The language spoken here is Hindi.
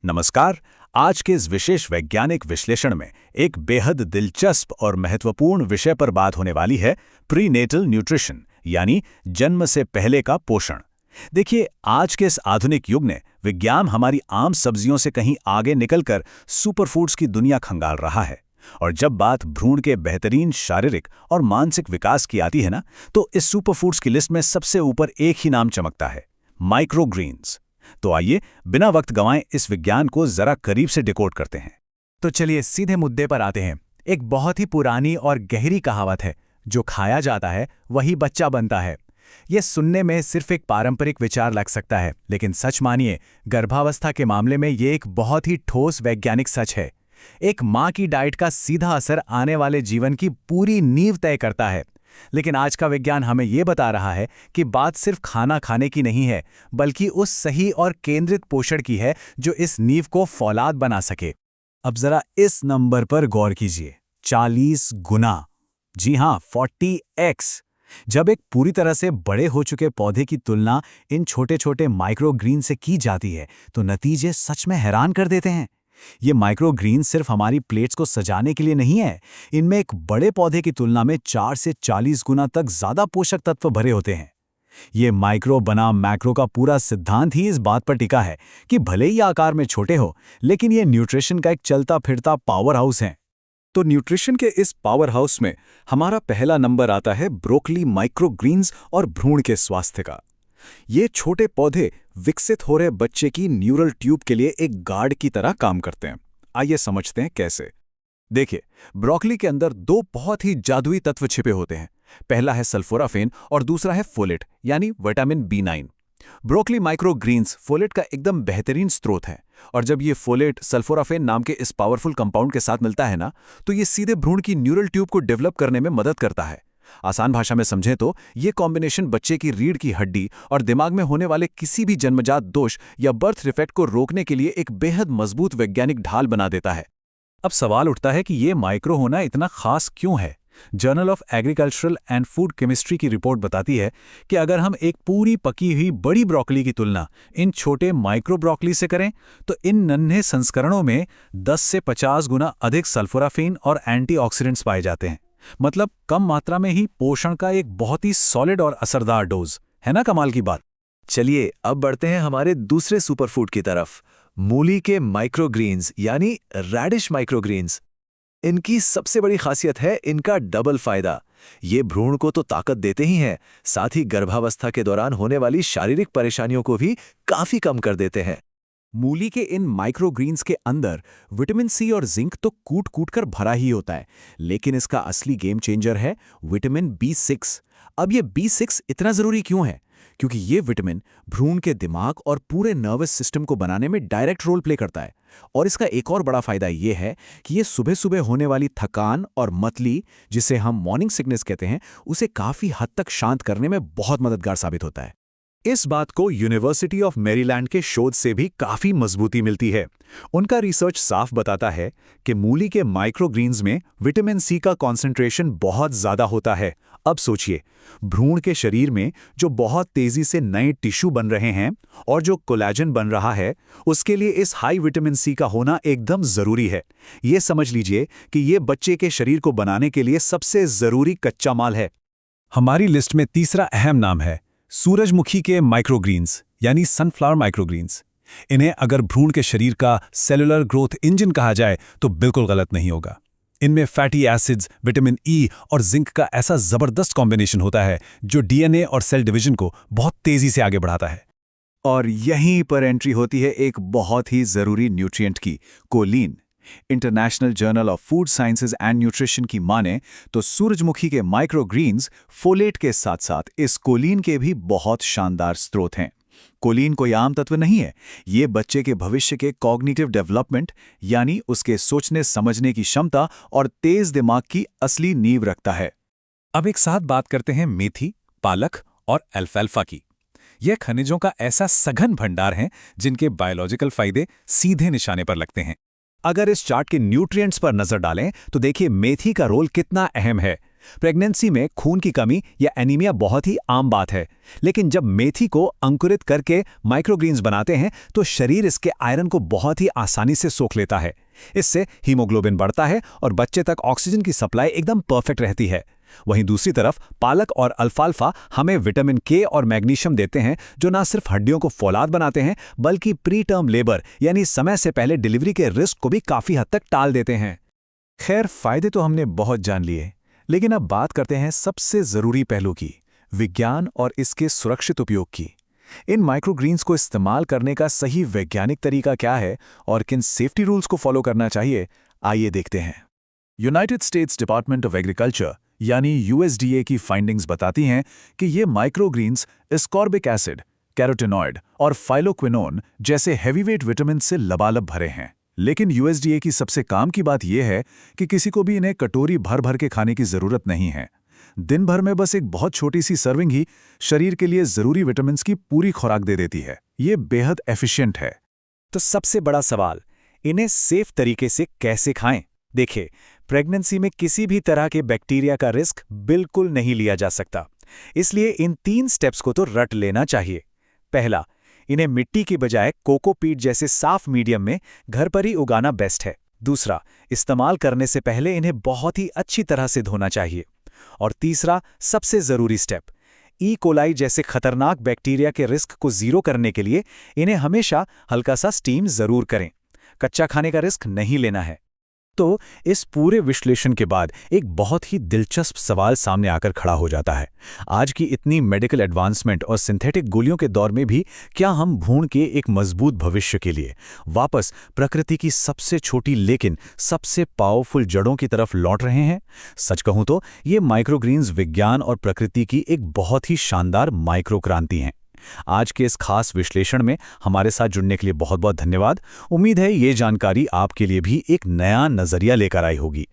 नमस्कार। आज के इस विशेष वैज्ञानिक विश्लेषण में एक बेहद दिलचस्प और महत्वपूर्ण विषय पर बात होने वाली है, प्रीनेटल न्यूट्रिशन यानी जन्म से पहले का पोषण। देखिए, आज के इस आधुनिक युग ने विज्ञान हमारी आम सब्जियों से कहीं आगे निकलकर सुपरफूड्स की दुनिया खंगाल रहा है। और जब बात भ्रूण के बेहतरीन शारीरिक और मानसिक विकास की आती है ना, तो इस सुपरफूड्स की लिस्ट में सबसे ऊपर एक ही नाम चमकता है, माइक्रोग्रीन्स। तो आइए बिना वक्त गंवाए इस विज्ञान को जरा करीब से डिकोड करते हैं। तो चलिए सीधे मुद्दे पर आते हैं। एक बहुत ही पुरानी और गहरी कहावत है, जो खाया जाता है वही बच्चा बनता है। यह सुनने में सिर्फ एक पारंपरिक विचार लग सकता है, लेकिन सच मानिए, गर्भावस्था के मामले में ये एक बहुत ही ठोस वैज्ञानिक सच है। एक माँ की डाइट का सीधा असर आने वाले जीवन की पूरी नींव तय करता है। लेकिन आज का विज्ञान हमें यह बता रहा है कि बात सिर्फ खाना खाने की नहीं है, बल्कि उस सही और केंद्रित पोषण की है जो इस नींव को फौलाद बना सके। अब जरा इस नंबर पर गौर कीजिए, 40 गुना। जी हाँ, 40x। जब एक पूरी तरह से बड़े हो चुके पौधे की तुलना इन छोटे छोटे माइक्रोग्रीन से की जाती है, तो नतीजे सच में हैरान कर देते हैं। ये माइक्रोग्रीन सिर्फ हमारी प्लेट्स को सजाने के लिए नहीं है, इनमें एक बड़े पौधे की तुलना में 4 से 40 गुना तक ज्यादा पोषक तत्व भरे होते हैं। ये माइक्रो बनाम मैक्रो का पूरा सिद्धांत ही इस बात पर टिका है कि भले ही आकार में छोटे हो, लेकिन ये न्यूट्रिशन का एक चलता फिरता पावर हाउस है। तो न्यूट्रिशन के इस पावर हाउस में हमारा पहला नंबर आता है ब्रोकली, माइक्रोग्रीन्स और भ्रूण के स्वास्थ्य का। ये छोटे पौधे विकसित हो रहे बच्चे की न्यूरल ट्यूब के लिए एक गार्ड की तरह काम करते हैं। आइए समझते हैं कैसे। देखिए, ब्रोकली के अंदर दो बहुत ही जादुई तत्व छिपे होते हैं। पहला है सल्फोराफेन और दूसरा है फोलेट यानी vitamin B9। Broccoli microgreens folate का एकदम बेहतरीन स्रोत है, और जब ये फोलेट सल्फोराफेन नाम के इस पावरफुल कंपाउंड के साथ मिलता है ना, तो ये सीधे भ्रूण की न्यूरल ट्यूब को डेवलप करने में मदद करता है। आसान भाषा में समझें तो ये कॉम्बिनेशन बच्चे की रीढ़ की हड्डी और दिमाग में होने वाले किसी भी जन्मजात दोष या बर्थ डिफेक्ट को रोकने के लिए एक बेहद मजबूत वैज्ञानिक ढाल बना देता है। अब सवाल उठता है कि ये माइक्रो होना इतना खास क्यों है। Journal of agricultural and food chemistry की रिपोर्ट बताती है कि अगर हम एक पूरी पकी हुई बड़ी ब्रोकली की तुलना इन छोटे माइक्रो ब्रोकली से करें, तो इन नन्हे संस्करणों में 10 से 50 गुना अधिक सल्फोराफेन और एंटीऑक्सीडेंट्स पाए जाते हैं। मतलब कम मात्रा में ही पोषण का एक बहुत ही सॉलिड और असरदार डोज है ना। कमाल की बात। चलिए अब बढ़ते हैं हमारे दूसरे सुपरफूड की तरफ, मूली के माइक्रोग्रीन्स यानी रैडिश माइक्रोग्रीन्स। इनकी सबसे बड़ी खासियत है इनका डबल फायदा। ये भ्रूण को तो ताकत देते ही हैं, साथ ही गर्भावस्था के दौरान होने वाली शारीरिक परेशानियों को भी काफी कम कर देते हैं। मूली के इन माइक्रोग्रीन्स के अंदर विटामिन सी और जिंक तो कूट कूट कर भरा ही होता है, लेकिन इसका असली गेम चेंजर है विटामिन B6। अब ये B6 इतना जरूरी क्यों है? क्योंकि ये विटामिन भ्रूण के दिमाग और पूरे नर्वस सिस्टम को बनाने में डायरेक्ट रोल प्ले करता है। और इसका एक और बड़ा फायदा ये है कि ये सुबह सुबह होने वाली थकान और मतली, जिसे हम मॉर्निंग सिकनेस कहते हैं, उसे काफी हद तक शांत करने में बहुत मददगार साबित होता है। इस बात को यूनिवर्सिटी ऑफ मैरीलैंड के शोध से भी काफी मजबूती मिलती है। उनका रिसर्च साफ बताता है कि मूली के माइक्रोग्रीन्स में विटामिन सी का कॉन्सेंट्रेशन बहुत ज्यादा होता है। अब सोचिए, भ्रूण के शरीर में जो बहुत तेजी से नए टिश्यू बन रहे हैं और जो कोलेजन बन रहा है, उसके लिए इस हाई विटामिन सी का होना एकदम जरूरी है। ये समझ लीजिए कि ये बच्चे के शरीर को बनाने के लिए सबसे जरूरी कच्चा माल है। हमारी लिस्ट में तीसरा अहम नाम है सूरजमुखी के माइक्रोग्रीन्स यानी सनफ्लावर माइक्रोग्रीन्स। इन्हें अगर भ्रूण के शरीर का सेलुलर ग्रोथ इंजन कहा जाए तो बिल्कुल गलत नहीं होगा। इनमें फैटी एसिड्स, विटामिन ई और जिंक का ऐसा जबरदस्त कॉम्बिनेशन होता है जो डीएनए और सेल डिवीजन को बहुत तेजी से आगे बढ़ाता है। और यहीं पर एंट्री होती है एक बहुत ही जरूरी न्यूट्रिएंट की, choline. International journal of food sciences and nutrition की माने तो सूरजमुखी के माइक्रोग्रीन्स फोलेट के साथ साथ इस कोलिन के भी बहुत शानदार स्रोत हैं। कोलिन कोई आम तत्व नहीं है, ये बच्चे के भविष्य के कॉग्निटिव डेवलपमेंट यानी उसके सोचने समझने की क्षमता और तेज दिमाग की असली नींव रखता है। अब एक साथ बात करते हैं मेथी, पालक और अल्फाल्फा की। यह खनिजों का ऐसा सघन भंडार है जिनके बायोलॉजिकल फायदे सीधे निशाने पर लगते हैं। अगर इस चार्ट के न्यूट्रिएंट्स पर नजर डालें तो देखिए मेथी का रोल कितना अहम है। प्रेगनेंसी में खून की कमी या एनीमिया बहुत ही आम बात है, लेकिन जब मेथी को अंकुरित करके माइक्रोग्रीन्स बनाते हैं तो शरीर इसके आयरन को बहुत ही आसानी से सोख लेता है। इससे हीमोग्लोबिन बढ़ता है और बच्चे तक ऑक्सीजन की सप्लाई एकदम परफेक्ट रहती है। वहीं दूसरी तरफ पालक और अल्फाल्फा हमें विटामिन के और मैग्नीशियम देते हैं, जो ना सिर्फ हड्डियों को फौलाद बनाते हैं बल्कि प्री टर्म लेबर यानी समय से पहले डिलीवरी के रिस्क को भी काफी हद तक टाल देते हैं। खैर, फायदे तो हमने बहुत जान लिए, लेकिन अब बात करते हैं सबसे जरूरी पहलू की, विज्ञान और इसके सुरक्षित उपयोग की। इन माइक्रोग्रीन्स को इस्तेमाल करने का सही वैज्ञानिक तरीका क्या है और किन सेफ्टी रूल्स को फॉलो करना चाहिए, आइए देखते हैं। United states department of agriculture यानी यूएसडीए की फाइंडिंग्स बताती हैं कि ये माइक्रोग्रीन्स एस्कॉर्बिक एसिड, कैरोटीनॉइड और फाइलोक्विनोन जैसे हैवीवेट विटामिन से लबालब भरे हैं। लेकिन यूएसडीए की सबसे काम की बात यह है कि किसी को भी इन्हें कटोरी भर भर के खाने की जरूरत नहीं है। दिन भर में बस एक बहुत छोटी सी सर्विंग ही शरीर के लिए जरूरी विटामिन्स की पूरी खुराक दे देती है। ये बेहद एफिशिएंट है। तो सबसे बड़ा सवाल, इन्हें सेफ तरीके से कैसे खाएं? देखिए, प्रेगनेंसी में किसी भी तरह के बैक्टीरिया का रिस्क बिल्कुल नहीं लिया जा सकता, इसलिए इन 3 स्टेप्स को तो रट लेना चाहिए। पहला, इन्हें मिट्टी की बजाय कोकोपीट जैसे साफ मीडियम में घर पर ही उगाना बेस्ट है। दूसरा, इस्तेमाल करने से पहले इन्हें बहुत ही अच्छी तरह से धोना चाहिए। और तीसरा, सबसे जरूरी स्टेप, ई कोलाई जैसे खतरनाक बैक्टीरिया के रिस्क को जीरो करने के लिए इन्हें हमेशा हल्का सा स्टीम जरूर करें। कच्चा खाने का रिस्क नहीं लेना है। तो इस पूरे विश्लेषण के बाद एक बहुत ही दिलचस्प सवाल सामने आकर खड़ा हो जाता है। आज की इतनी मेडिकल एडवांसमेंट और सिंथेटिक गोलियों के दौर में भी क्या हम भ्रूण के एक मजबूत भविष्य के लिए वापस प्रकृति की सबसे छोटी लेकिन सबसे पावरफुल जड़ों की तरफ लौट रहे हैं? सच कहूं तो ये माइक्रोग्रीन्स विज्ञान और प्रकृति की एक बहुत ही शानदार माइक्रो क्रांति हैं। आज के इस खास विश्लेषण में हमारे साथ जुड़ने के लिए बहुत बहुत धन्यवाद। उम्मीद है ये जानकारी आपके लिए भी एक नया नजरिया लेकर आई होगी।